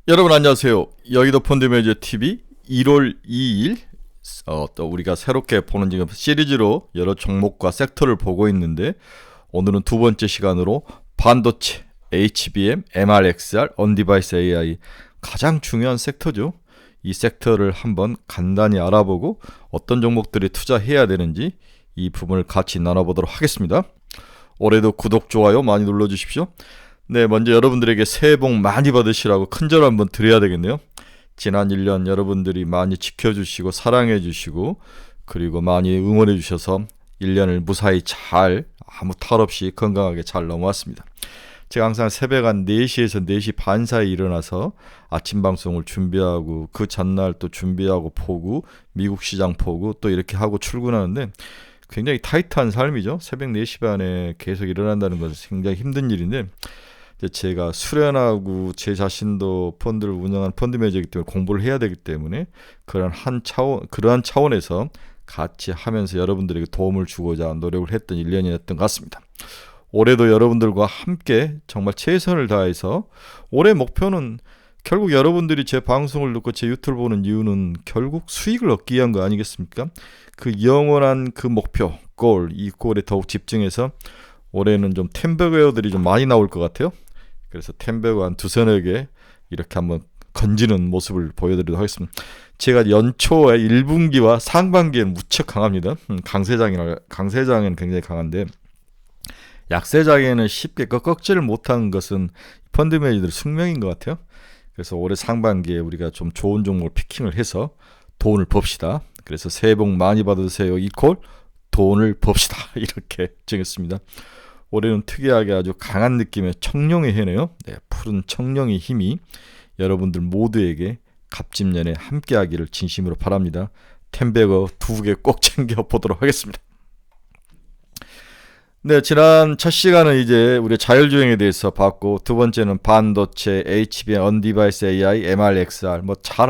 여러분 안녕하세요. 여의도 펀드 매니저 TV 1월 2일 또 우리가 새롭게 보는 지금 시리즈로 여러 종목과 섹터를 보고 있는데 오늘은 두 번째 시간으로 반도체, HBM, MRXR, 언디바이스 AI 가장 중요한 섹터죠. 이 섹터를 한번 간단히 알아보고 어떤 종목들이 투자해야 되는지 이 부분을 같이 나눠보도록 하겠습니다. 올해도 구독, 좋아요 많이 눌러주십시오. 네, 먼저 여러분들에게 새해 복 많이 받으시라고 큰절 한번 드려야 되겠네요. 지난 1년 여러분들이 많이 지켜주시고 사랑해주시고 그리고 많이 응원해주셔서 1년을 무사히 잘 아무 탈 없이 건강하게 잘 넘어왔습니다. 제가 항상 새벽 한 4시에서 4시 반 사이 일어나서 아침 방송을 준비하고 그 전날 또 준비하고 보고 미국 시장 보고 또 이렇게 하고 출근하는데 굉장히 타이트한 삶이죠. 새벽 4시 반에 계속 일어난다는 것은 굉장히 힘든 일인데 제가 수련하고 제 자신도 펀드를 운영하는 펀드 매니저이기 때문에 공부를 해야 되기 때문에 그러한 차원에서 같이 하면서 여러분들에게 도움을 주고자 노력을 했던 1년이었던 것 같습니다. 올해도 여러분들과 함께 정말 최선을 다해서 올해 목표는 결국 여러분들이 제 방송을 듣고 제 유튜브를 보는 이유는 결국 수익을 얻기 위한 거 아니겠습니까? 그 영원한 그 목표, 이 골에 더욱 집중해서 올해는 좀 템버웨어들이 좀 많이 나올 것 같아요. 그래서 템버웨어 한 두서너 개 이렇게 한번 건지는 모습을 보여드리도록 하겠습니다. 제가 연초에 1분기와 상반기에는 무척 강합니다. 강세장에는 굉장히 강한데 약세장에는 쉽게 꺾지를 못한 것은 펀드 매니저들 숙명인 것 같아요. 그래서 올해 상반기에 우리가 좀 좋은 종목을 피킹을 해서 돈을 법시다. 그래서 새해 복 많이 받으세요. 이콜 돈을 법시다. 이렇게 정했습니다. 올해는 특이하게 아주 강한 느낌의 청룡의 해네요. 네, 푸른 청룡의 힘이 여러분들 모두에게 갑진년에 함께하기를 진심으로 바랍니다. 템베거 2개 꼭 챙겨보도록 하겠습니다. 네, 지난 첫 시간은 이제 우리 자율주행에 대해서 봤고 두 번째는 반도체, HBM, 언디바이스 AI, MRXR 뭐 잘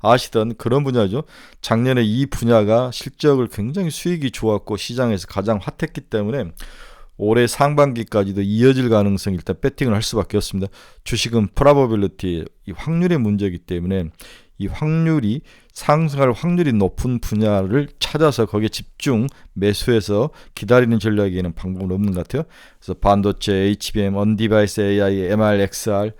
아시던 그런 분야죠. 작년에 이 분야가 실적을 굉장히 수익이 좋았고 시장에서 가장 핫했기 때문에 올해 상반기까지도 이어질 가능성이 일단 배팅을 할 수밖에 없습니다. 주식은 프로바빌리티, 이 확률의 문제이기 때문에 이 확률이 상승할 확률이 높은 분야를 찾아서 거기에 집중 매수해서 기다리는 전략에는 방법은 없는 것 같아요. 그래서 반도체, HBM, 언디바이스 AI, MRXR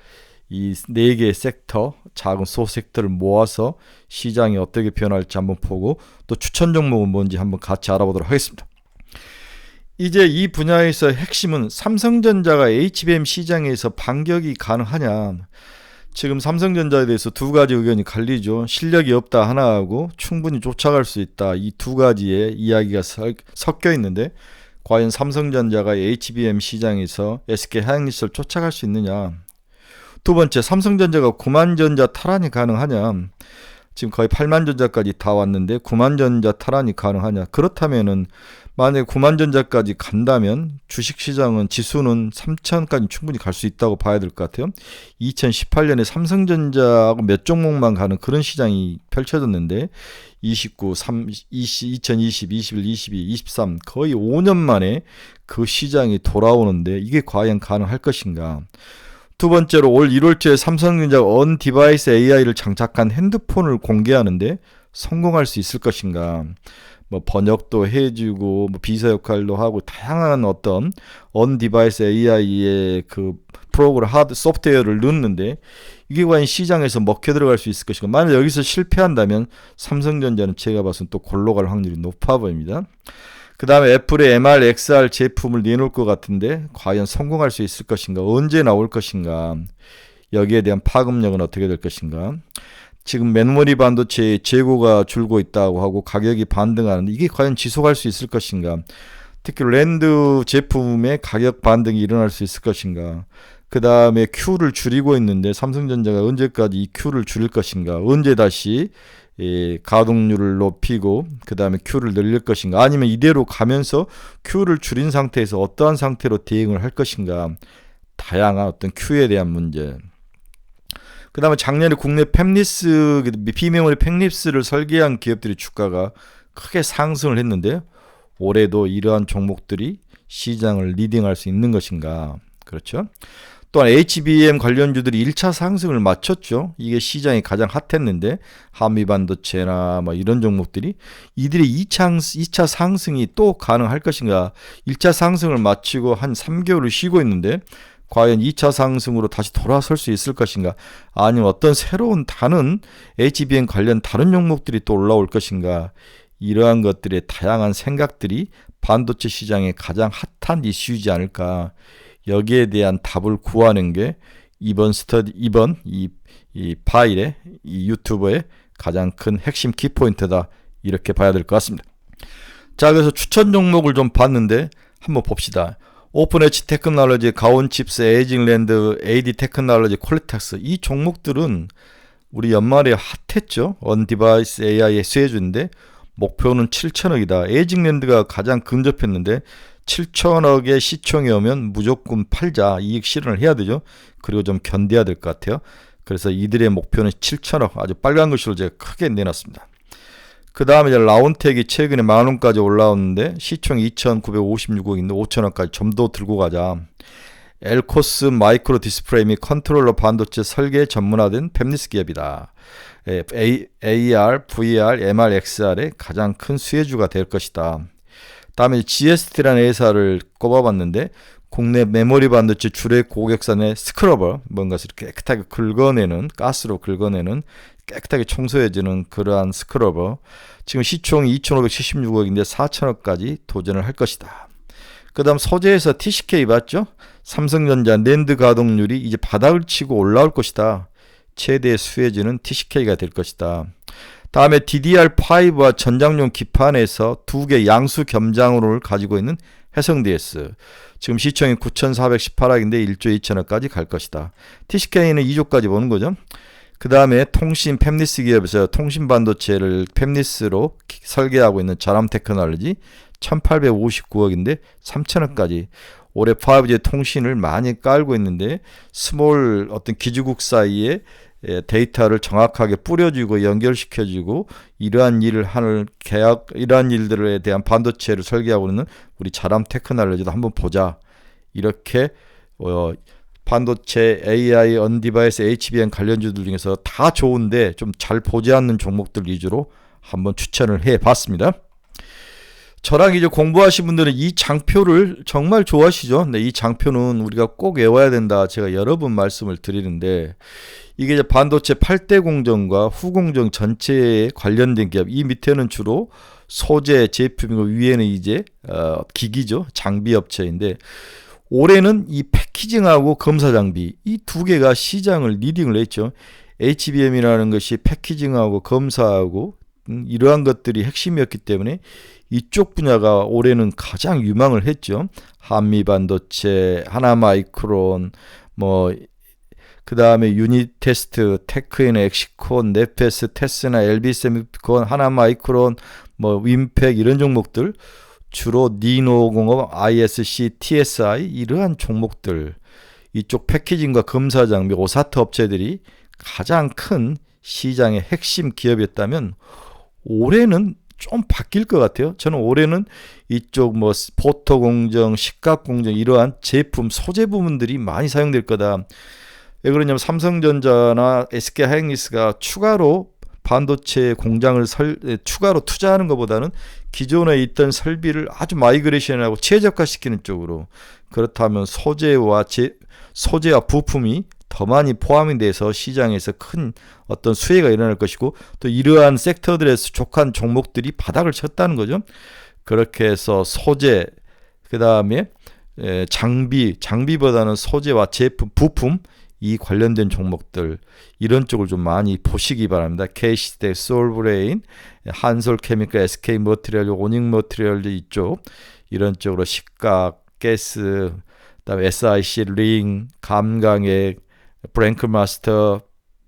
이 4개의 섹터, 작은 소섹터를 모아서 시장이 어떻게 변할지 한번 보고 또 추천 종목은 뭔지 한번 같이 알아보도록 하겠습니다. 이제 이 분야에서 핵심은 삼성전자가 HBM 시장에서 반격이 가능하냐. 지금 삼성전자에 대해서 두 가지 의견이 갈리죠. 실력이 없다 하나하고 충분히 쫓아갈 수 있다. 이 두 가지의 이야기가 섞여 있는데 과연 삼성전자가 HBM 시장에서 SK하이닉스를 쫓아갈 수 있느냐. 두 번째, 삼성전자가 9만 전자 탈환이 가능하냐. 지금 거의 8만 전자까지 다 왔는데 9만 전자 탈환이 가능하냐. 그렇다면은 만약에 9만 전자까지 간다면 주식시장은 지수는 3천까지 충분히 갈 수 있다고 봐야 될 것 같아요. 2018년에 삼성전자하고 몇 종목만 가는 그런 시장이 펼쳐졌는데 29, 2020, 21, 22, 23 거의 5년 만에 그 시장이 돌아오는데 이게 과연 가능할 것인가. 두 번째로 올 1월초에 삼성전자가 언디바이스 AI를 장착한 핸드폰을 공개하는데 성공할 수 있을 것인가. 뭐 번역도 해주고 뭐 비서 역할도 하고 다양한 어떤 언디바이스 AI의 그 프로그램 소프트웨어를 넣는데 이게 과연 시장에서 먹혀 들어갈 수 있을 것인가. 만약 여기서 실패한다면 삼성전자는 제가 봐서는 또 골로 갈 확률이 높아 보입니다. 그 다음에 애플의 MRXR 제품을 내놓을 것 같은데 과연 성공할 수 있을 것인가, 언제 나올 것인가, 여기에 대한 파급력은 어떻게 될 것인가. 지금 메모리 반도체의 재고가 줄고 있다고 하고 가격이 반등하는데 이게 과연 지속할 수 있을 것인가. 특히 랜드 제품의 가격 반등이 일어날 수 있을 것인가. 그 다음에 Q를 줄이고 있는데 삼성전자가 언제까지 이 Q를 줄일 것인가. 언제 다시 가동률을 높이고 그 다음에 Q를 늘릴 것인가. 아니면 이대로 가면서 Q를 줄인 상태에서 어떠한 상태로 대응을 할 것인가. 다양한 어떤 Q에 대한 문제. 그 다음에 작년에 국내 비메모리 팹립스를 설계한 기업들의 주가가 크게 상승을 했는데 올해도 이러한 종목들이 시장을 리딩할 수 있는 것인가. 그렇죠. 또한 HBM 관련주들이 1차 상승을 마쳤죠. 이게 시장이 가장 핫했는데 한미반도체나 뭐 이런 종목들이 이들의 2차 상승이 또 가능할 것인가. 1차 상승을 마치고 한 3개월을 쉬고 있는데 과연 2차 상승으로 다시 돌아설 수 있을 것인가, 아니면 어떤 새로운 다른 HBM 관련 다른 종목들이 또 올라올 것인가. 이러한 것들의 다양한 생각들이 반도체 시장의 가장 핫한 이슈이지 않을까. 여기에 대한 답을 구하는 게 이번 이 파일의 이 유튜버의 가장 큰 핵심 키포인트다, 이렇게 봐야 될 것 같습니다. 자, 그래서 추천 종목을 좀 봤는데 한번 봅시다. 오픈 엣지 테크놀로지, 가온칩스, 에이징랜드, AD 테크놀로지, 퀄리텍스, 이 종목들은 우리 연말에 핫했죠. 언디바이스 AI의 수혜주인데 목표는 7천억이다. 에이징랜드가 가장 근접했는데 7천억의 시총이 오면 무조건 팔자, 이익 실현을 해야 되죠. 그리고 좀 견뎌야 될 것 같아요. 그래서 이들의 목표는 7천억, 아주 빨간 글씨로 제가 크게 내놨습니다. 그 다음에 이제 라운텍이 최근에 만원까지 올라오는데 시총이 2,956억인데 5천원까지 좀 더 들고 가자. 엘코스 마이크로 디스플레이 및 컨트롤러 반도체 설계 전문화된 팹리스 기업이다. AR, VR, MR, XR의 가장 큰 수혜주가 될 것이다. 다음에 GST라는 회사를 꼽아봤는데 국내 메모리 반도체 주력 고객선의 스크러버, 뭔가 이렇게 깨끗하게 긁어내는, 가스로 긁어내는, 깨끗하게 청소해주는 그러한 스크러버. 지금 시총이 2,576억인데 4천억까지 도전을 할 것이다. 그 다음 소재에서 TCK 봤죠? 삼성전자 낸드 가동률이 이제 바닥을 치고 올라올 것이다. 최대 수혜주는 TCK가 될 것이다. 다음에 DDR5와 전장용 기판에서 두 개 양수 겸장으로를 가지고 있는 해성DS. 지금 시총이 9,418억인데 1조 2천억까지 갈 것이다. TCK는 2조까지 보는 거죠. 그 다음에 통신 팹리스 기업에서 통신 반도체를 팹리스로 설계하고 있는 자람 테크놀로지 1,859억인데 3천억까지. 올해 5G 통신을 많이 깔고 있는데 스몰 어떤 기지국 사이에 데이터를 정확하게 뿌려주고 연결시켜주고 이러한 일을 하는 이러한 일들에 대한 반도체를 설계하고 있는 우리 자람 테크놀로지도 한번 보자. 이렇게 반도체, AI, 언디바이스, HBM 관련주들 중에서 다 좋은데 좀 잘 보지 않는 종목들 위주로 한번 추천을 해봤습니다. 저랑 이제 공부하신 분들은 이 장표를 정말 좋아하시죠? 근데 이 장표는 우리가 꼭 외워야 된다. 제가 여러 번 말씀을 드리는데 이게 이제 반도체 8대 공정과 후공정 전체에 관련된 기업. 이 밑에는 주로 소재 제품이고 위에는 이제 기기죠. 장비 업체인데 올해는 이 패키징하고 검사 장비 이 두 개가 시장을 리딩을 했죠. HBM이라는 것이 패키징하고 검사하고 이러한 것들이 핵심이었기 때문에 이쪽 분야가 올해는 가장 유망을 했죠. 한미반도체, 하나마이크론, 그 다음에 유니테스트, 테크인, 엑시콘, 네페스, 테스나, LB세미콘, 하나마이크론, 윈팩 이런 종목들, 주로 니노공업, ISC, TSI 이러한 종목들, 이쪽 패키징과 검사 장비, 오사트 업체들이 가장 큰 시장의 핵심 기업이었다면 올해는 좀 바뀔 것 같아요. 저는 올해는 이쪽 포토 공정, 식각 공정 이러한 제품, 소재 부분들이 많이 사용될 거다. 왜 그러냐면 삼성전자나 SK하이닉스가 추가로 반도체 공장을 추가로 투자하는 것보다는 기존에 있던 설비를 아주 마이그레이션하고 최적화시키는 쪽으로, 그렇다면 소재와 부품이 더 많이 포함이 돼서 시장에서 큰 어떤 수혜가 일어날 것이고 또 이러한 섹터들에서 족한 종목들이 바닥을 쳤다는 거죠. 그렇게 해서 소재, 그 다음에 장비보다는 소재와 제품, 부품 이 관련된 종목들 이런 쪽을 좀 많이 보시기 바랍니다. K시스텍, 솔브레인, 한솔케미컬, SK머티리얼, 오닉머티리얼 이쪽 이런 쪽으로 식각, 가스, 그다음에 SIC, 링, 감강액, 브랭크마스터,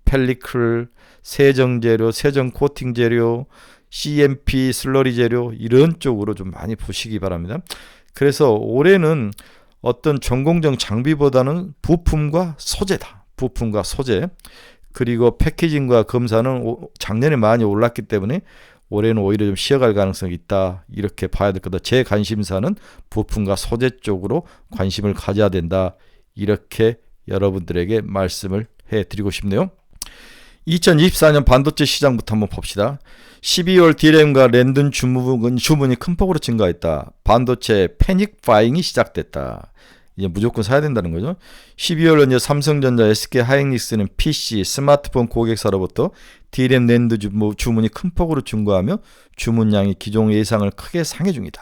펠리클, 세정재료, 세정 코팅 재료, CMP, 슬러리 재료 이런 쪽으로 좀 많이 보시기 바랍니다. 그래서 올해는 어떤 전공정 장비보다는 부품과 소재다. 부품과 소재. 그리고 패키징과 검사는 작년에 많이 올랐기 때문에 올해는 오히려 좀 쉬어갈 가능성이 있다. 이렇게 봐야 될 거다. 제 관심사는 부품과 소재 쪽으로 관심을 가져야 된다. 이렇게 여러분들에게 말씀을 해드리고 싶네요. 2024년 반도체 시장부터 한번 봅시다. 12월 D램과 랜든 주문이 큰 폭으로 증가했다. 반도체 패닉 바잉이 시작됐다. 이제 무조건 사야 된다는 거죠. 12월은 삼성전자, SK 하이닉스는 PC, 스마트폰 고객사로부터 D램 랜드 주문이 큰 폭으로 증가하며 주문량이 기존 예상을 크게 상회 중이다.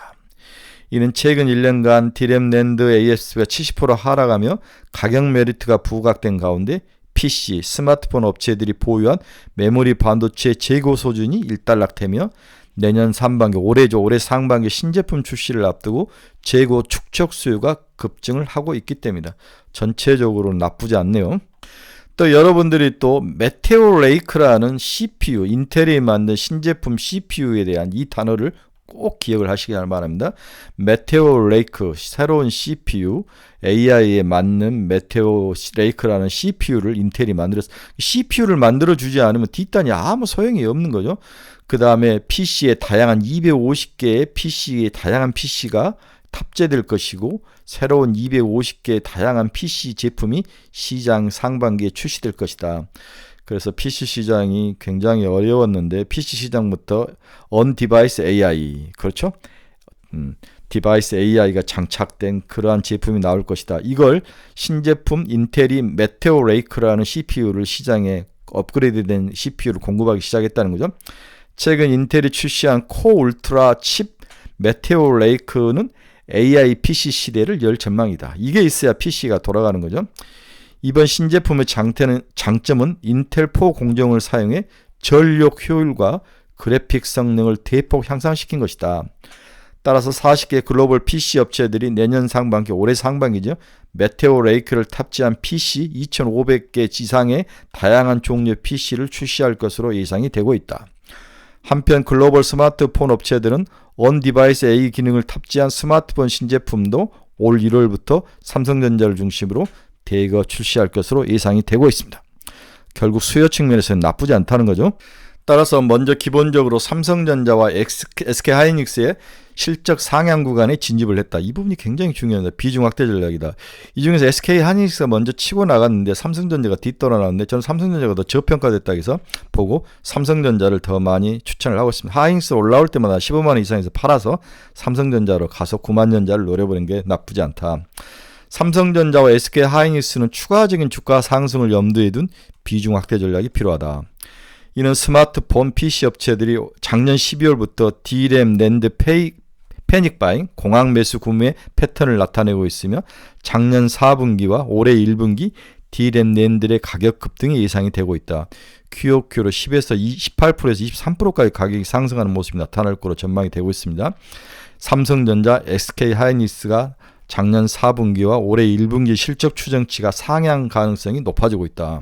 이는 최근 1년간 D램 랜드 ASP가 70% 하락하며 가격 메리트가 부각된 가운데 PC, 스마트폰 업체들이 보유한 메모리 반도체 재고 소진이 일단락되며 내년 상반기, 올해 상반기 신제품 출시를 앞두고 재고 축적 수요가 급증을 하고 있기 때문이다. 전체적으로 나쁘지 않네요. 또 여러분들이 또 메테오 레이크라는 CPU, 인텔이 만든 신제품 CPU에 대한 이 단어를 꼭 기억을 하시기 바랍니다. 메테오 레이크, 새로운 CPU, AI에 맞는 메테오 레이크라는 CPU를 인텔이 만들었어요. CPU를 만들어주지 않으면 뒷단이 아무 소용이 없는 거죠. 그 다음에 PC에 다양한 250개의 PC에 다양한 PC가 탑재될 것이고 새로운 250개의 다양한 PC 제품이 시장 상반기에 출시될 것이다. 그래서 PC 시장이 굉장히 어려웠는데 PC 시장부터 on-device AI, 그렇죠? 디바이스 AI가 장착된 그러한 제품이 나올 것이다. 이걸 신제품 인텔이 메테오 레이크라는 CPU를 시장에 업그레이드된 CPU를 공급하기 시작했다는 거죠. 최근 인텔이 출시한 코어 울트라 칩 메테오 레이크는 AI PC 시대를 열 전망이다. 이게 있어야 PC가 돌아가는 거죠. 이번 신제품의 장점은 인텔4 공정을 사용해 전력 효율과 그래픽 성능을 대폭 향상시킨 것이다. 따라서 40개 글로벌 PC 업체들이 내년 상반기, 올해 상반기죠. 메테오 레이크를 탑재한 PC 2,500개 지상의 다양한 종류의 PC를 출시할 것으로 예상이 되고 있다. 한편 글로벌 스마트폰 업체들은 on-device AI 기능을 탑재한 스마트폰 신제품도 올 1월부터 삼성전자를 중심으로 대거 출시할 것으로 예상이 되고 있습니다. 결국 수요 측면에서는 나쁘지 않다는 거죠. 따라서 먼저 기본적으로 삼성전자와 SK 하이닉스의 실적 상향 구간에 진입을 했다. 이 부분이 굉장히 중요합니다. 비중 확대 전략이다. 이 중에서 SK 하이닉스가 먼저 치고 나갔는데 삼성전자가 뒤떨어 나왔는데 저는 삼성전자가 더 저평가됐다 해서 보고 삼성전자를 더 많이 추천을 하고 있습니다. 하이닉스 올라올 때마다 15만 원 이상에서 팔아서 삼성전자로 가서 9만 전자를 노려보는 게 나쁘지 않다. 삼성전자와 SK 하이닉스는 추가적인 주가 상승을 염두에 둔 비중 확대 전략이 필요하다. 이는 스마트폰 PC 업체들이 작년 12월부터 D램 랜드 패닉 바잉, 공항 매수 구매 패턴을 나타내고 있으며 작년 4분기와 올해 1분기 D램 랜드의 가격 급등이 예상이 되고 있다. QOQ로 10에서 18%에서 23%까지 가격이 상승하는 모습이 나타날 것으로 전망이 되고 있습니다. 삼성전자, SK 하이닉스가 작년 4분기와 올해 1분기 실적 추정치가 상향 가능성이 높아지고 있다.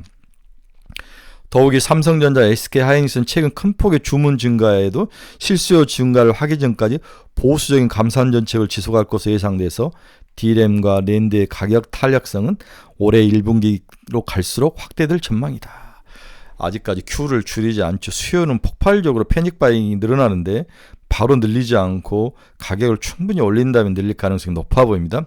더욱이 삼성전자, SK 하이닉스는 최근 큰 폭의 주문 증가에도 실수요 증가를 하기 전까지 보수적인 감산 정책을 지속할 것으로 예상돼서 D램과 랜드의 가격 탄력성은 올해 1분기로 갈수록 확대될 전망이다. 아직까지 Q를 줄이지 않죠. 수요는 폭발적으로 패닉 바잉이 늘어나는데 바로 늘리지 않고 가격을 충분히 올린다면 늘릴 가능성이 높아 보입니다.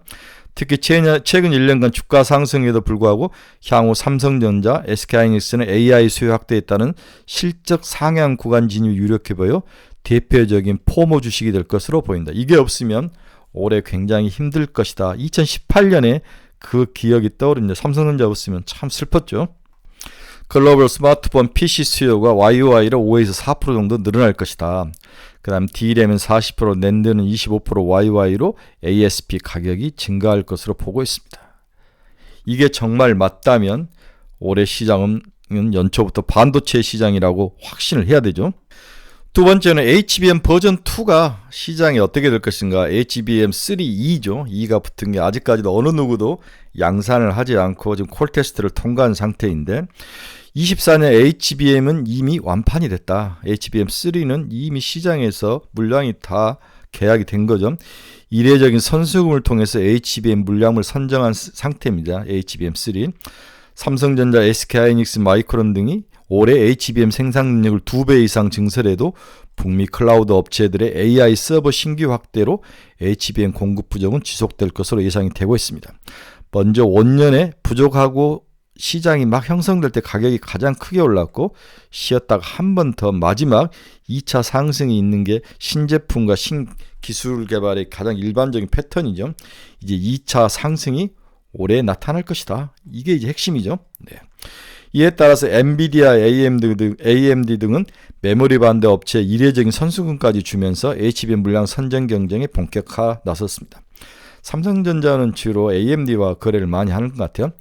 특히 최근 1년간 주가 상승에도 불구하고 향후 삼성전자, SK하이닉스는 AI 수요 확대에 따른 실적 상향 구간 진입이 유력해 보여 대표적인 포모 주식이 될 것으로 보인다. 이게 없으면 올해 굉장히 힘들 것이다. 2018년에 그 기억이 떠오릅니다. 삼성전자 없으면 참 슬펐죠. 글로벌 스마트폰 PC 수요가 YOY로 5에서 4% 정도 늘어날 것이다. 그 다음 D램은 40%, 랜드는 25% YOY로 ASP 가격이 증가할 것으로 보고 있습니다. 이게 정말 맞다면 올해 시장은 연초부터 반도체 시장이라고 확신을 해야 되죠. 두 번째는 HBM 버전 2가 시장이 어떻게 될 것인가. HBM 3E죠. 2가 붙은 게 아직까지도 어느 누구도 양산을 하지 않고 지금 콜 테스트를 통과한 상태인데 24년 HBM은 이미 완판이 됐다. HBM3는 이미 시장에서 물량이 다 계약이 된 거죠. 이례적인 선수금을 통해서 HBM 물량을 선정한 상태입니다. HBM3. 삼성전자, SK하이닉스, 마이크론 등이 올해 HBM 생산 능력을 2배 이상 증설해도 북미 클라우드 업체들의 AI 서버 신규 확대로 HBM 공급 부족은 지속될 것으로 예상이 되고 있습니다. 먼저 원년에 부족하고 시장이 막 형성될 때 가격이 가장 크게 올랐고 쉬었다가 한 번 더 마지막 2차 상승이 있는 게 신제품과 신기술 개발의 가장 일반적인 패턴이죠. 이제 2차 상승이 올해 나타날 것이다. 이게 이제 핵심이죠. 네. 이에 따라서 엔비디아, AMD 등은 메모리 반도 업체에 이례적인 선수금까지 주면서 HBM 물량 선정 경쟁에 본격화 나섰습니다. 삼성전자는 주로 AMD와 거래를 많이 하는 것 같아요.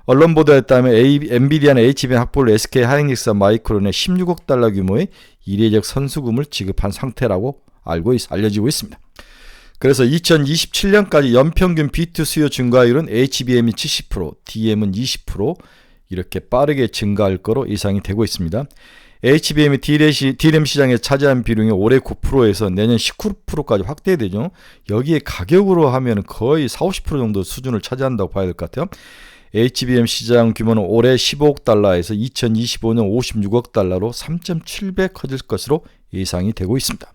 언론 보도에 따르면 엔비디아는 HBM 확보를 SK 하이닉스와 마이크론에 16억 달러 규모의 이례적 선수금을 지급한 상태라고 알려지고 있습니다. 그래서 2027년까지 연평균 비트 수요 증가율은 HBM이 70%, DM은 20% 이렇게 빠르게 증가할 거로 예상이 되고 있습니다. HBM이 D램 시장에 차지한 비중이 올해 9%에서 내년 19%까지 확대되죠. 여기에 가격으로 하면 거의 40~50% 정도 수준을 차지한다고 봐야 될 것 같아요. HBM 시장 규모는 올해 15억 달러에서 2025년 56억 달러로 3.7배 커질 것으로 예상이 되고 있습니다.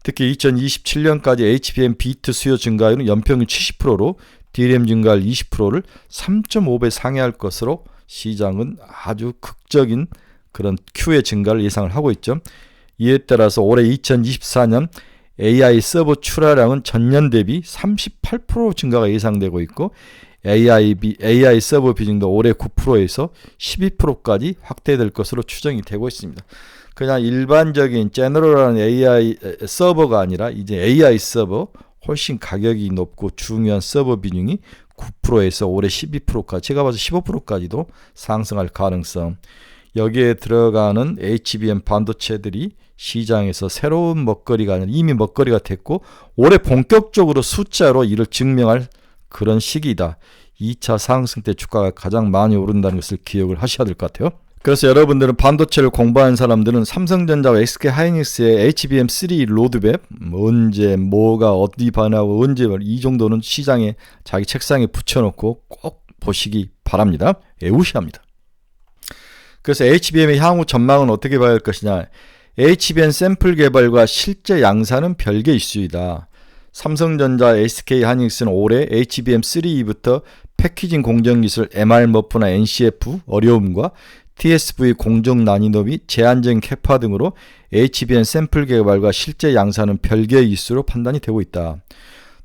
특히 2027년까지 HBM 비트 수요 증가율은 연평균 70%로 D램 증가율 20%를 3.5배 상회할 것으로 시장은 아주 극적인 그런 Q의 증가를 예상을 하고 있죠. 이에 따라서 올해 2024년 AI 서버 출하량은 전년 대비 38% 증가가 예상되고 있고 AI 서버 비중도 올해 9%에서 12%까지 확대될 것으로 추정이 되고 있습니다. 그냥 일반적인 제너럴한 AI 서버가 아니라 이제 AI 서버 훨씬 가격이 높고 중요한 서버 비중이 9%에서 올해 12%까지 제가 봐서 15%까지도 상승할 가능성. 여기에 들어가는 HBM 반도체들이 시장에서 새로운 먹거리가 아니라 이미 먹거리가 됐고 올해 본격적으로 숫자로 이를 증명할 그런 시기이다. 2차 상승 때 주가가 가장 많이 오른다는 것을 기억을 하셔야 될 것 같아요. 그래서 여러분들은 반도체를 공부하는 사람들은 삼성전자와 SK 하이닉스의 HBM3 로드맵 언제 뭐가 어디 반하고 언제 이 정도는 시장에 자기 책상에 붙여놓고 꼭 보시기 바랍니다. 외우셔야 합니다. 그래서 HBM의 향후 전망은 어떻게 봐야 할 것이냐. HBM 샘플 개발과 실제 양산은 별개 이슈이다. 삼성전자, SK 하이닉스는 올해 HBM3부터 패키징 공정기술 MR-머프나 NCF 어려움과 TSV 공정 난이도 및 제한적인 캐파 등으로 HBM 샘플 개발과 실제 양산은 별개의 이슈로 판단이 되고 있다.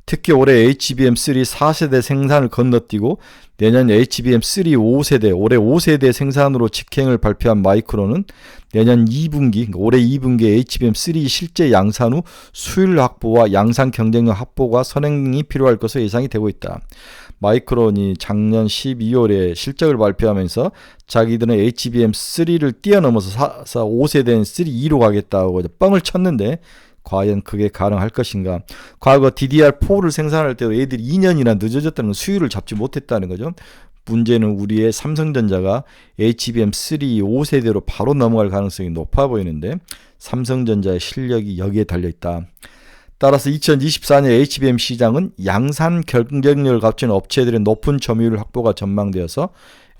특히 올해 HBM3 4세대 생산을 건너뛰고 내년 HBM3 5세대, 올해 5세대 생산으로 직행을 발표한 마이크론은 내년 2분기, 올해 2분기에 HBM3 실제 양산 후 수율 확보와 양산 경쟁력 확보가 선행이 필요할 것으로 예상이 되고 있다. 마이크론이 작년 12월에 실적을 발표하면서 자기들은 HBM3를 뛰어넘어서 5세대인 3E로 가겠다고 뻥을 쳤는데 과연 그게 가능할 것인가. 과거 DDR4를 생산할 때도 애들이 2년이나 늦어졌다는 건 수율을 잡지 못했다는 거죠. 문제는 우리의 삼성전자가 HBM3 5세대로 바로 넘어갈 가능성이 높아 보이는데 삼성전자의 실력이 여기에 달려있다. 따라서 2024년 HBM 시장은 양산 경쟁력을 갖춘 업체들의 높은 점유율 확보가 전망되어서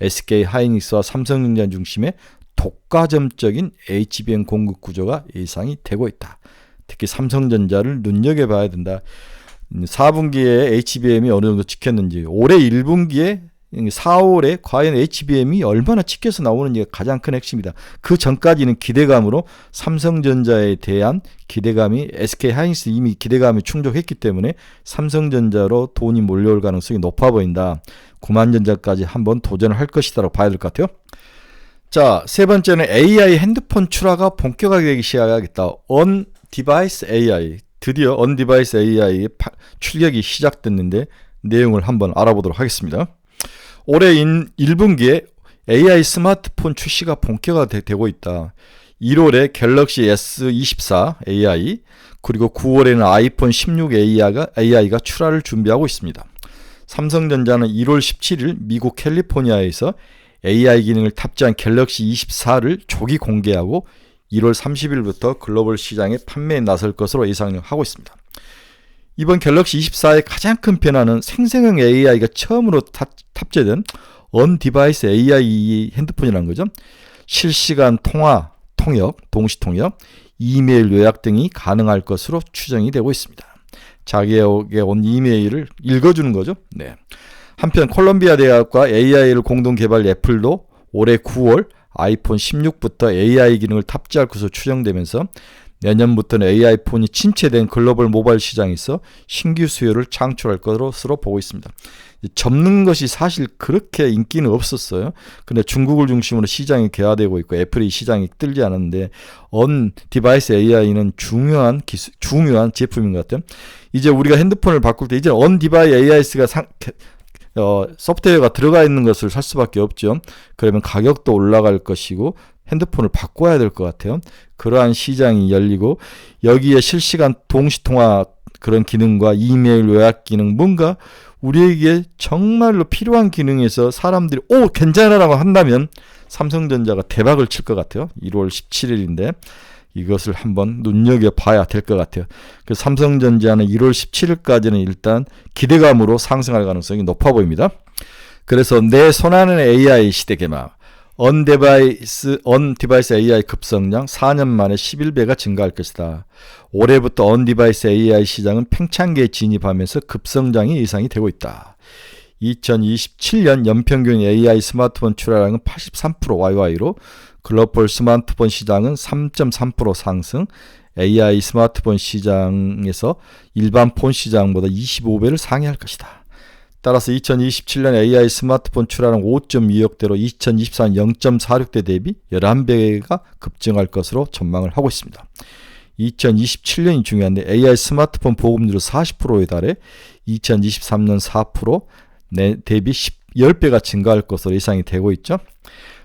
SK 하이닉스와 삼성전자 중심의 독과점적인 HBM 공급 구조가 예상이 되고 있다. 특히 삼성전자를 눈여겨봐야 된다. 4분기에 HBM이 어느 정도 찍혔는지, 올해 1분기에 4월에 과연 HBM이 얼마나 찍혀서 나오는지가 가장 큰 핵심이다. 그 전까지는 기대감으로 삼성전자에 대한 기대감이 SK 하이닉스 이미 기대감이 충족했기 때문에 삼성전자로 돈이 몰려올 가능성이 높아 보인다. 구만전자까지 한번 도전을 할 것이다라고 봐야 될 것 같아요. 자, 세 번째는 AI 핸드폰 출하가 본격화되기 시작하겠다. On-Device AI, 드디어 On-Device AI의 출격이 시작됐는데 내용을 한번 알아보도록 하겠습니다. 올해 1분기에 AI 스마트폰 출시가 본격화되고 있다. 1월에 갤럭시 S24 AI, 그리고 9월에는 아이폰 16 AI가 출하를 준비하고 있습니다. 삼성전자는 1월 17일 미국 캘리포니아에서 AI 기능을 탑재한 갤럭시 24를 조기 공개하고 1월 30일부터 글로벌 시장에 판매에 나설 것으로 예상하고 있습니다. 이번 갤럭시 24의 가장 큰 변화는 생성형 AI가 처음으로 탑재된 On-Device AI 핸드폰이라는 거죠. 실시간 통화, 통역, 동시 통역, 이메일 요약 등이 가능할 것으로 추정이 되고 있습니다. 자기에게 온 이메일을 읽어주는 거죠. 네. 한편 콜롬비아 대학과 AI를 공동 개발 애플도 올해 9월 아이폰 16부터 AI 기능을 탑재할 것으로 추정되면서 내년부터는 AI 폰이 침체된 글로벌 모바일 시장에서 신규 수요를 창출할 것으로 보고 있습니다. 접는 것이 사실 그렇게 인기는 없었어요. 근데 중국을 중심으로 시장이 개화되고 있고 애플이 시장이 뜰지 않았는데 언 디바이스 AI는 중요한 제품인 것 같아요. 이제 우리가 핸드폰을 바꿀 때 이제 언 디바이스 AI가 소프트웨어가 들어가 있는 것을 살 수밖에 없죠. 그러면 가격도 올라갈 것이고 핸드폰을 바꿔야 될 것 같아요. 그러한 시장이 열리고 여기에 실시간 동시통화 그런 기능과 이메일 요약 기능 뭔가 우리에게 정말로 필요한 기능에서 사람들이 괜찮아라고 한다면 삼성전자가 대박을 칠 것 같아요. 1월 17일인데 이것을 한번 눈여겨봐야 될 것 같아요. 그래서 삼성전자는 1월 17일까지는 일단 기대감으로 상승할 가능성이 높아 보입니다. 그래서 내 손안의 AI 시대 개막 언 디바이스 AI 급성장 4년 만에 11배가 증가할 것이다. 올해부터 언 디바이스 AI 시장은 팽창기에 진입하면서 급성장이 예상이 되고 있다. 2027년 연평균 AI 스마트폰 출하량은 83% YY로 글로벌 스마트폰 시장은 3.3% 상승, AI 스마트폰 시장에서 일반 폰 시장보다 25배를 상회할 것이다. 따라서 2027년 AI 스마트폰 출하량 5.2억대로 2024년 0.46대 대비 11배가 급증할 것으로 전망을 하고 있습니다. 2027년이 중요한데 AI 스마트폰 보급률은 40%에 달해 2023년 4% 대비 10배가 증가할 것으로 예상이 되고 있죠.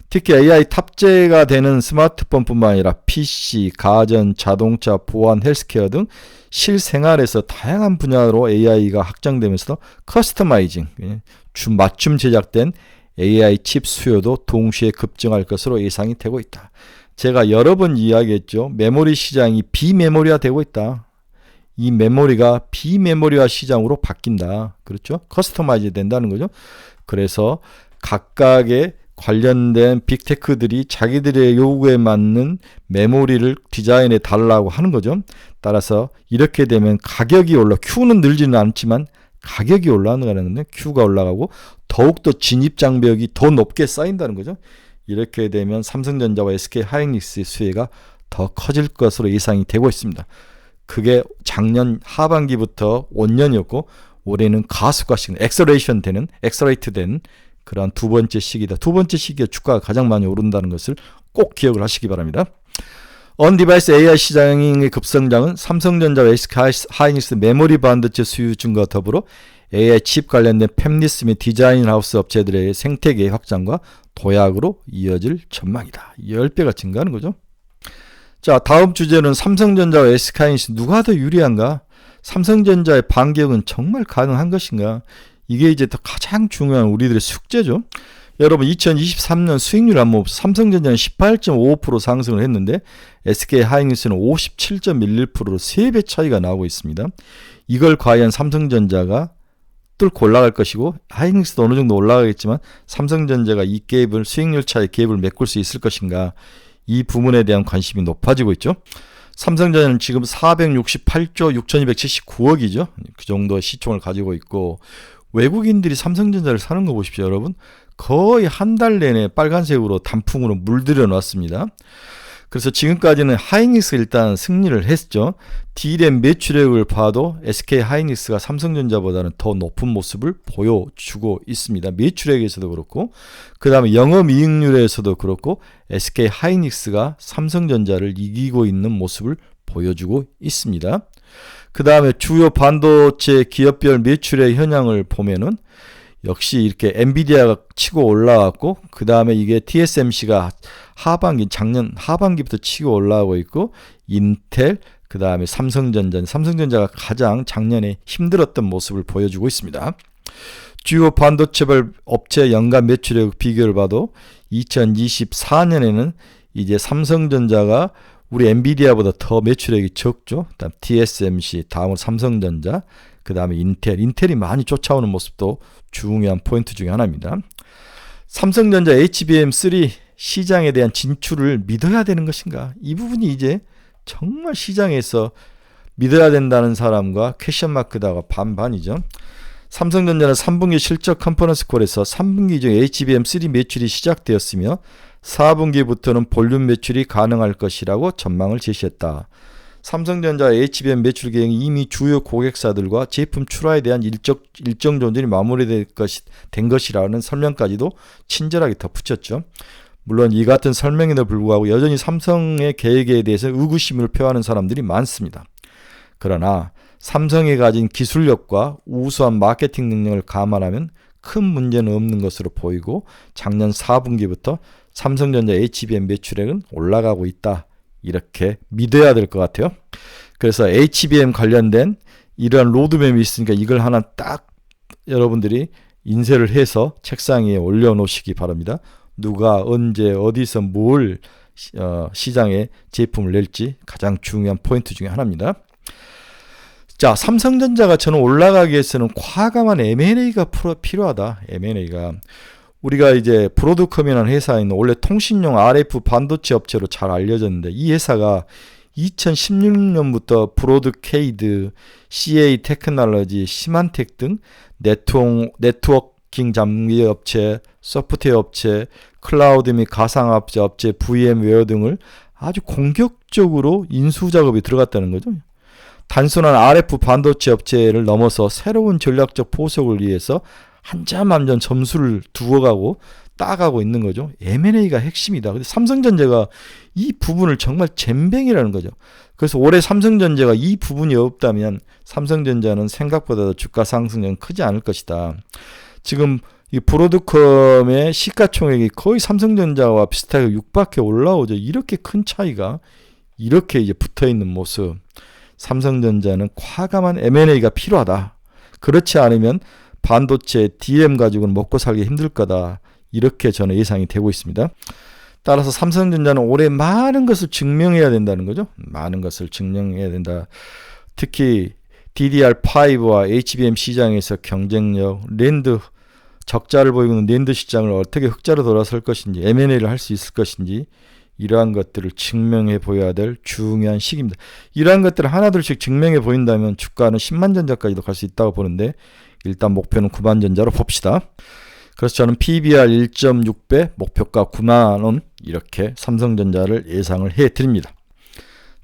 특히 AI 탑재가 되는 스마트폰뿐만 아니라 PC, 가전, 자동차, 보안, 헬스케어 등 실생활에서 다양한 분야로 AI가 확장되면서 커스터마이징, 맞춤 제작된 AI 칩 수요도 동시에 급증할 것으로 예상이 되고 있다. 제가 여러 번 이야기했죠. 메모리 시장이 비메모리화 되고 있다. 이 메모리가 비메모리화 시장으로 바뀐다. 그렇죠? 커스터마이즈 된다는 거죠. 그래서 각각의 관련된 빅테크들이 자기들의 요구에 맞는 메모리를 디자인해 달라고 하는 거죠. 따라서 이렇게 되면 가격이 Q는 늘지는 않지만 가격이 올라가는 건데 Q가 올라가고 더욱더 진입 장벽이 더 높게 쌓인다는 거죠. 이렇게 되면 삼성전자와 SK 하이닉스의 수혜가 더 커질 것으로 예상이 되고 있습니다. 그게 작년 하반기부터 원년이었고 올해는 가속화식, 엑셀레이트 되는 그러한 두 번째 시기다. 두 번째 시기에 주가가 가장 많이 오른다는 것을 꼭 기억을 하시기 바랍니다. 언디바이스 AI 시장의 급성장은 삼성전자와 SK 하이닉스 메모리 반도체 수요 증가와 더불어 AI 칩 관련된 팹리스 및 디자인 하우스 업체들의 생태계 확장과 도약으로 이어질 전망이다. 10배가 증가하는 거죠. 자, 다음 주제는 삼성전자와 SK 하이닉스 누가 더 유리한가? 삼성전자의 반격은 정말 가능한 것인가? 이게 이제 더 가장 중요한 우리들의 숙제죠. 여러분 2023년 수익률 한번 봅시다. 삼성전자는 18.55% 상승을 했는데 SK 하이닉스는 57.11%로 3배 차이가 나오고 있습니다. 이걸 과연 삼성전자가 뚫고 올라갈 것이고 하이닉스도 어느 정도 올라가겠지만 삼성전자가 이 갭을 수익률 차이 갭을 메꿀 수 있을 것인가 이 부분에 대한 관심이 높아지고 있죠. 삼성전자는 지금 468조 6,279억이죠. 그 정도의 시총을 가지고 있고 외국인들이 삼성전자를 사는 거 보십시오, 여러분. 거의 한 달 내내 빨간색으로 단풍으로 물들여 놨습니다. 그래서 지금까지는 하이닉스가 일단 승리를 했죠. D램 매출액을 봐도 SK 하이닉스가 삼성전자보다는 더 높은 모습을 보여주고 있습니다. 매출액에서도 그렇고 그 다음에 영업이익률에서도 그렇고 SK 하이닉스가 삼성전자를 이기고 있는 모습을 보여주고 있습니다. 그 다음에 주요 반도체 기업별 매출의 현황을 보면은 역시 이렇게 엔비디아가 치고 올라왔고 그 다음에 이게 TSMC가 작년 하반기부터 치고 올라오고 있고 인텔 그 다음에 삼성전자가 가장 작년에 힘들었던 모습을 보여주고 있습니다. 주요 반도체별 업체 연간 매출액 비교를 봐도 2024년에는 이제 삼성전자가 우리 엔비디아보다 더 매출액이 적죠. 다음 TSMC, 다음으로 삼성전자, 그 다음에 인텔이 많이 쫓아오는 모습도 중요한 포인트 중에 하나입니다. 삼성전자 HBM3 시장에 대한 진출을 믿어야 되는 것인가? 이 부분이 이제 정말 시장에서 믿어야 된다는 사람과 퀘션 마크다가 반반이죠. 삼성전자는 3분기 실적 컨퍼런스 콜에서 3분기 중 HBM3 매출이 시작되었으며 4분기부터는 볼륨 매출이 가능할 것이라고 전망을 제시했다. 삼성전자 HBM 매출 계획이 이미 주요 고객사들과 제품 출하에 대한 일정 조정이 마무리된 것이라는 설명까지도 친절하게 덧붙였죠. 물론 이 같은 설명에도 불구하고 여전히 삼성의 계획에 대해서 의구심을 표하는 사람들이 많습니다. 그러나 삼성이 가진 기술력과 우수한 마케팅 능력을 감안하면 큰 문제는 없는 것으로 보이고 작년 4분기부터 삼성전자 HBM 매출액은 올라가고 있다. 이렇게 믿어야 될 것 같아요. 그래서 HBM 관련된 이러한 로드맵이 있으니까 이걸 하나 딱 여러분들이 인쇄를 해서 책상 위에 올려놓으시기 바랍니다. 누가 언제 어디서 뭘 시장에 제품을 낼지 가장 중요한 포인트 중에 하나입니다. 자, 삼성전자가 저는 올라가기 위해서는 과감한 M&A가 필요하다. M&A가 우리가 이제 브로드컴이라는 회사는 원래 통신용 RF 반도체 업체로 잘 알려졌는데 이 회사가 2016년부터 브로드케이드, CA 테크놀로지, 시만텍 등 네트워킹 장비 업체, 소프트웨어 업체, 클라우드 및 가상화폐 업체, VM웨어 등을 아주 공격적으로 인수 작업이 들어갔다는 거죠. 단순한 RF 반도체 업체를 넘어서 새로운 전략적 포석을 위해서 한 점 한 점 점수를 두어가고 따가고 있는 거죠. M&A가 핵심이다. 근데 삼성전자가 이 부분을 정말 잼뱅이라는 거죠. 그래서 올해 삼성전자가 이 부분이 없다면 삼성전자는 생각보다 주가 상승률은 크지 않을 것이다. 지금 이 브로드컴의 시가총액이 거의 삼성전자와 비슷하게 6밖에 올라오죠. 이렇게 큰 차이가 이렇게 이제 붙어 있는 모습. 삼성전자는 과감한 M&A가 필요하다. 그렇지 않으면 반도체 DM 가지고는 먹고 살기 힘들 거다. 이렇게 저는 예상이 되고 있습니다. 따라서 삼성전자는 올해 많은 것을 증명해야 된다는 거죠. 많은 것을 증명해야 된다. 특히 DDR5와 HBM 시장에서 경쟁력, 랜드 적자를 보이고 있는 랜드 시장을 어떻게 흑자로 돌아설 것인지, M&A를 할 수 있을 것인지 이러한 것들을 증명해 보여야 될 중요한 시기입니다. 이러한 것들을 하나둘씩 증명해 보인다면 주가는 10만 전자까지도 갈 수 있다고 보는데 일단 목표는 9만 전자로 봅시다. 그래서 저는 PBR 1.6배, 목표가 9만 원 이렇게 삼성전자를 예상을 해드립니다.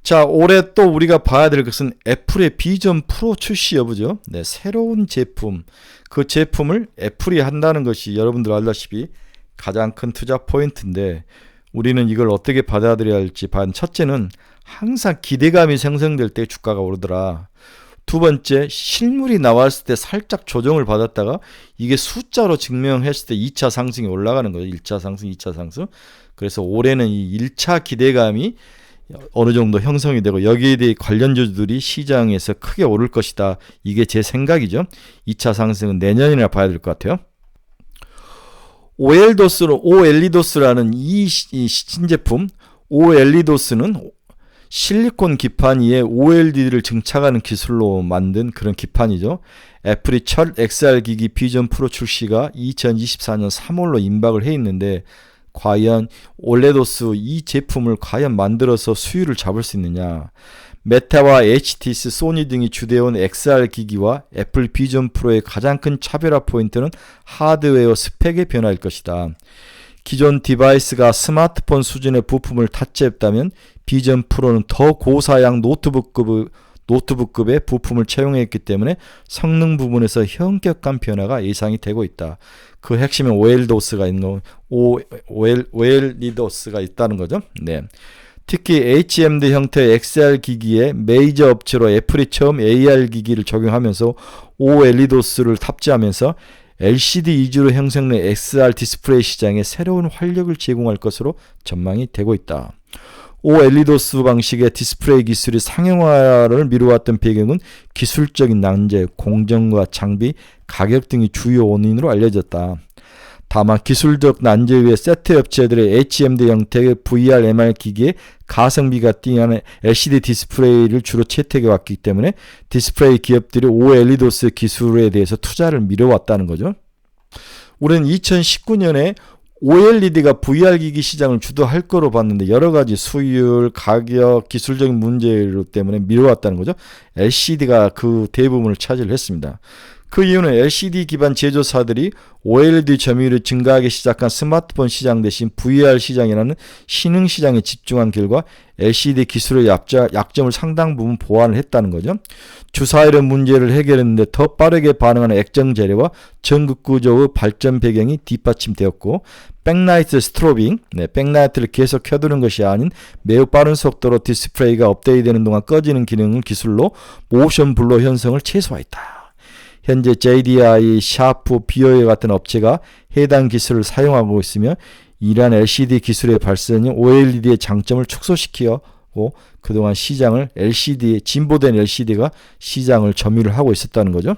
자, 올해 또 우리가 봐야 될 것은 애플의 비전 프로 출시 여부죠. 네, 새로운 제품, 그 제품을 애플이 한다는 것이 여러분들 알다시피 가장 큰 투자 포인트인데 우리는 이걸 어떻게 받아들여야 할지 첫째는 항상 기대감이 생성될 때 주가가 오르더라. 두 번째, 실물이 나왔을 때 살짝 조정을 받았다가 이게 숫자로 증명했을 때 2차 상승이 올라가는 거죠. 1차 상승, 2차 상승. 그래서 올해는 이 1차 기대감이 어느 정도 형성이 되고 여기에 대해 관련주들이 시장에서 크게 오를 것이다. 이게 제 생각이죠. 2차 상승은 내년이나 봐야 될 것 같아요. OLEDOS라는 이 신제품, OLEDOS는 실리콘 기판 위에 OLED를 증착하는 기술로 만든 그런 기판이죠. 애플이 첫 XR 기기 비전 프로 출시가 2024년 3월로 임박을 해 있는데 과연 OLEDOS 이 제품을 과연 만들어서 수율을 잡을 수 있느냐. 메타와 HTC, 소니 등이 주되어온 XR 기기와 애플 비전 프로의 가장 큰 차별화 포인트는 하드웨어 스펙의 변화일 것이다. 기존 디바이스가 스마트폰 수준의 부품을 탑재했다면 비전 프로는 더 고사양 노트북급의 부품을 채용했기 때문에 성능 부분에서 현격한 변화가 예상이 되고 있다. 그 핵심은 OLEDOS가 있는 OLEDOS가 있다는 거죠. 네. 특히 HMD 형태의 XR 기기에 메이저 업체로 애플이 처음 AR 기기를 적용하면서 OLEDOS를 탑재하면서 LCD 위주로 형성된 XR 디스플레이 시장에 새로운 활력을 제공할 것으로 전망이 되고 있다. OLEDOS 방식의 디스플레이 기술이 상용화를 미루었던 배경은 기술적인 난제, 공정과 장비, 가격 등이 주요 원인으로 알려졌다. 다만 기술적 난제에 의해 세트 업체들의 HMD 형태의 VR, MR 기기에 가성비가 뛰어난 LCD 디스플레이를 주로 채택해 왔기 때문에 디스플레이 기업들이 OLEDOS 기술에 대해서 투자를 미뤄왔다는 거죠. 우리는 2019년에 OLED가 VR 기기 시장을 주도할 거로 봤는데 여러 가지 수율, 가격, 기술적인 문제 때문에 미뤄왔다는 거죠. LCD가 그 대부분을 차지를 했습니다. 그 이유는 LCD 기반 제조사들이 OLED 점유율이 증가하기 시작한 스마트폰 시장 대신 VR 시장이라는 신흥 시장에 집중한 결과 LCD 기술의 약점을 상당 부분 보완을 했다는 거죠. 주사일의 문제를 해결했는데 더 빠르게 반응하는 액정 재료와 전극 구조의 발전 배경이 뒷받침되었고, 백라이트 스트로빙, 백라이트를 계속 켜두는 것이 아닌 매우 빠른 속도로 디스플레이가 업데이트되는 동안 꺼지는 기능을 기술로 모션 블러 현상을 최소화했다. 현재 JDI, 샤프, BOE 같은 업체가 해당 기술을 사용하고 있으며 이러한 LCD 기술의 발전이 OLED의 장점을 축소시키고 그동안 시장을 진보된 LCD가 시장을 점유를 하고 있었다는 거죠.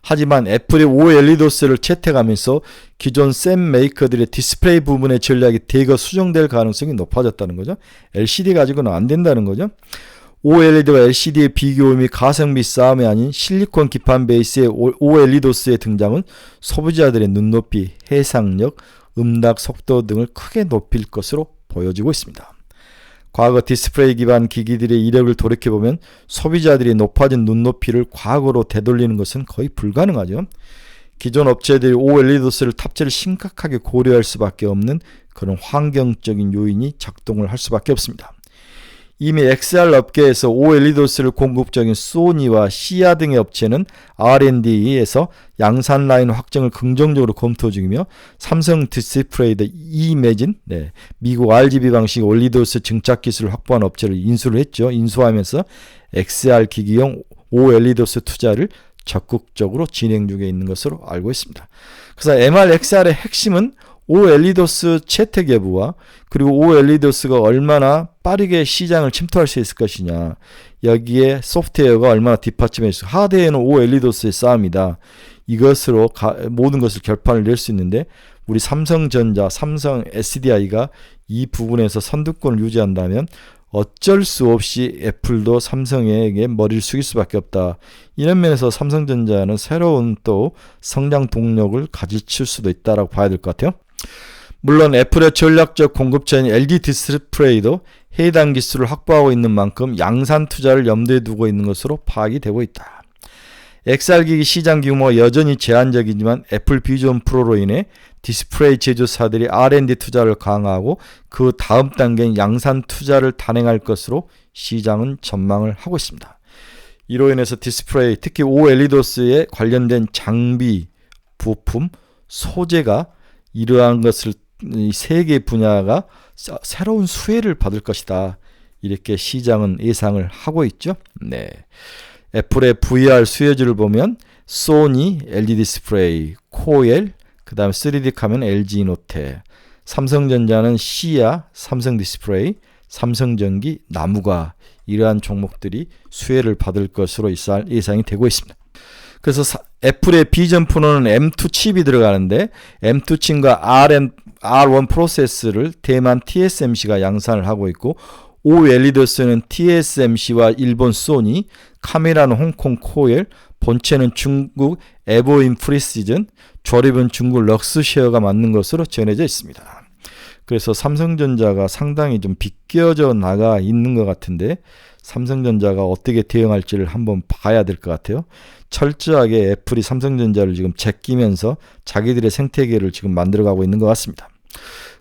하지만 애플이 OLEDOS를 채택하면서 기존 셈 메이커들의 디스플레이 부분의 전략이 대거 수정될 가능성이 높아졌다는 거죠. LCD 가지고는 안 된다는 거죠. OLED와 LCD의 비교 및 가성비 싸움이 아닌 실리콘 기판 베이스의 OLEDOS의 등장은 소비자들의 눈높이, 해상력, 음락 속도 등을 크게 높일 것으로 보여지고 있습니다. 과거 디스플레이 기반 기기들의 이력을 돌이켜보면 소비자들이 높아진 눈높이를 과거로 되돌리는 것은 거의 불가능하죠. 기존 업체들이 OLEDOS를 탑재를 심각하게 고려할 수밖에 없는 그런 환경적인 요인이 작동을 할 수밖에 없습니다. 이미 XR 업계에서 OLEDOS를 공급 중인 소니와 시아 등의 업체는 R&D에서 양산 라인 확정을 긍정적으로 검토 중이며, 삼성 디스플레이의 이매진, 미국 RGB 방식 OLEDOS 증착 기술을 확보한 업체를 인수를 했죠. 인수하면서 XR 기기용 OLEDOS 투자를 적극적으로 진행 중에 있는 것으로 알고 있습니다. 그래서 MR-XR의 핵심은 OLEDOS 채택 여부와 그리고 OLEDOS가 얼마나 빠르게 시장을 침투할 수 있을 것이냐, 여기에 소프트웨어가 얼마나 뒷받침해 있을, 하드웨어는 OLEDOS의 싸움이다. 이것으로 모든 것을 결판을 낼 수 있는데, 우리 삼성전자, 삼성 SDI가 이 부분에서 선두권을 유지한다면 어쩔 수 없이 애플도 삼성에게 머리를 숙일 수밖에 없다. 이런 면에서 삼성전자는 새로운 또 성장 동력을 가질 수도 있다라고 봐야 될 것 같아요. 물론 애플의 전략적 공급처인 LG 디스플레이도 해당 기술을 확보하고 있는 만큼 양산 투자를 염두에 두고 있는 것으로 파악이 되고 있다. XR기기 시장 규모가 여전히 제한적이지만 애플 비전 프로로 인해 디스플레이 제조사들이 R&D 투자를 강화하고 그 다음 단계인 양산 투자를 단행할 것으로 시장은 전망을 하고 있습니다. 이로 인해서 디스플레이, 특히 OLEDOS에 관련된 장비, 부품, 소재가 이러한 것을 이 세 개 분야가 새로운 수혜를 받을 것이다. 이렇게 시장은 예상을 하고 있죠. 애플의 VR 수혜주를 보면 소니, LG 디스플레이, 코엘, 그 다음에 3D 카메라는 LG 이노텍, 삼성전자는 시아, 삼성 디스플레이, 삼성전기, 나무가, 이러한 종목들이 수혜를 받을 것으로 예상이 되고 있습니다. 그래서 애플의 비전 프로는 M2 칩이 들어가는데, M2 칩과 R1 프로세스를 대만 TSMC가 양산을 하고 있고, OLEDOS는 TSMC와 일본 소니, 카메라는 홍콩 코엘, 본체는 중국 에보인 프리시즌, 조립은 중국 럭스쉐어가 맞는 것으로 전해져 있습니다. 그래서 삼성전자가 상당히 좀 비껴져 나가 있는 것 같은데, 삼성전자가 어떻게 대응할지를 한번 봐야 될 것 같아요. 철저하게 애플이 삼성전자를 지금 제끼면서 자기들의 생태계를 지금 만들어가고 있는 것 같습니다.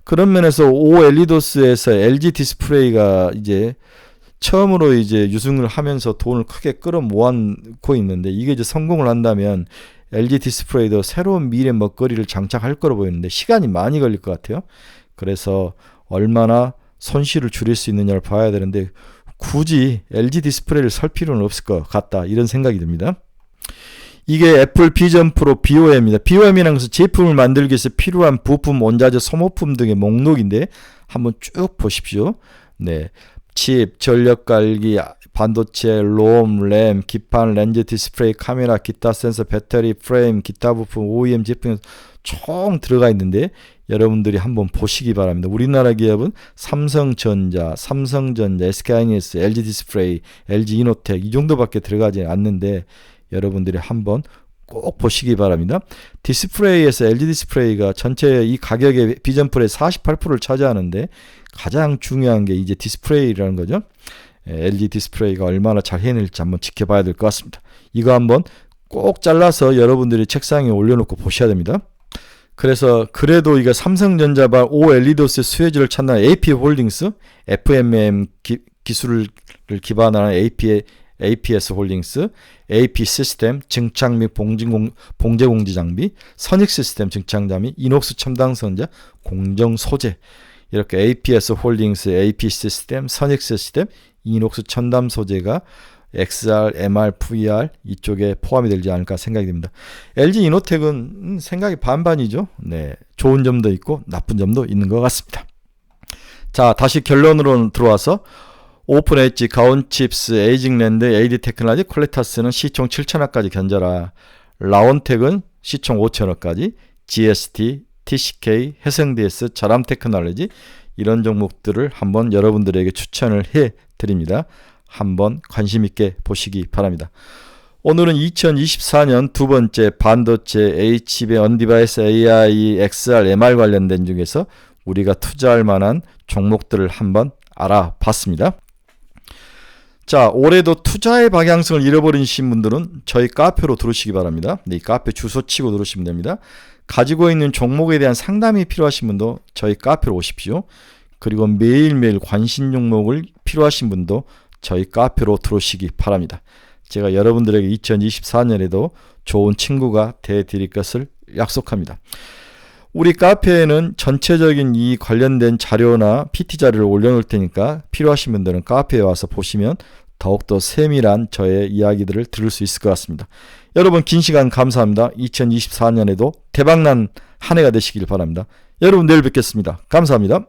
그런 면에서 OLEDOS에서 LG 디스플레이가 이제 처음으로 이제 유승을 하면서 돈을 크게 끌어모았고 있는데, 이게 이제 성공을 한다면 LG 디스플레이도 새로운 미래 먹거리를 장착할 거로 보이는데 시간이 많이 걸릴 것 같아요. 그래서 얼마나 손실을 줄일 수 있느냐를 봐야 되는데, 굳이 LG 디스플레이를 살 필요는 없을 것 같다, 이런 생각이 듭니다. 이게 애플 비전 프로 BOM입니다. BOM이라는 것은 제품을 만들기 위해서 필요한 부품, 원자재, 소모품 등의 목록인데 한번 쭉 보십시오. 칩, 전력갈기, 반도체, 롬, 램, 기판, 렌즈, 디스플레이, 카메라, 기타 센서, 배터리, 프레임, 기타 부품, OEM 제품 총 들어가 있는데 여러분들이 한번 보시기 바랍니다. 우리나라 기업은 삼성전자, SK하이닉스, LG 디스플레이, LG 이노텍 이 정도밖에 들어가지 않는데 여러분들이 한번 꼭 보시기 바랍니다. 디스플레이에서 LG 디스플레이가 전체 이 가격의 비전 프로의 48%를 차지하는데 가장 중요한 게 이제 디스플레이라는 거죠. LG 디스플레이가 얼마나 잘 해낼지 한번 지켜봐야 될 것 같습니다. 이거 한번 꼭 잘라서 여러분들이 책상에 올려놓고 보셔야 됩니다. 그래서 그래도 이게 삼성전자발 OLEDOS 수혜주를 찾는 AP홀딩스, FMM 기술을 기반한 APS 홀딩스, AP 시스템, 증착 및 봉제 공지 장비, 선익 시스템 증착 장비, 이녹스 첨단 선자, 공정 소재, 이렇게 APS 홀딩스, AP 시스템, 선익 시스템, 이녹스 첨단 소재가 XR, MR, VR 이쪽에 포함이 되지 않을까 생각이 됩니다. LG 이노텍은 생각이 반반이죠. 네, 좋은 점도 있고 나쁜 점도 있는 것 같습니다. 자, 다시 결론으로 들어와서 오픈 엣지, 가온칩스, 에이징랜드, AD 테크놀로지, 퀄리타스는 시총 7,000원까지 견져라. 라온텍은 시총 5,000원까지, GST, TCK, 해성DS, 자람 테크놀로지 이런 종목들을 한번 여러분들에게 추천을 해 드립니다. 한번 관심 있게 보시기 바랍니다. 오늘은 2024년 두 번째 반도체, HB, 언디바이스, AI, XR, MR 관련된 중에서 우리가 투자할 만한 종목들을 한번 알아봤습니다. 자, 올해도 투자의 방향성을 잃어버리신 분들은 저희 카페로 들어오시기 바랍니다. 이 카페 주소 치고 들어오시면 됩니다. 가지고 있는 종목에 대한 상담이 필요하신 분도 저희 카페로 오십시오. 그리고 매일매일 관심 종목을 필요하신 분도 저희 카페로 들어오시기 바랍니다. 제가 여러분들에게 2024년에도 좋은 친구가 되어드릴 것을 약속합니다. 우리 카페에는 전체적인 이 관련된 자료나 PT 자료를 올려놓을 테니까 필요하신 분들은 카페에 와서 보시면 더욱더 세밀한 저의 이야기들을 들을 수 있을 것 같습니다. 여러분 긴 시간 감사합니다. 2024년에도 대박난 한 해가 되시길 바랍니다. 여러분 내일 뵙겠습니다. 감사합니다.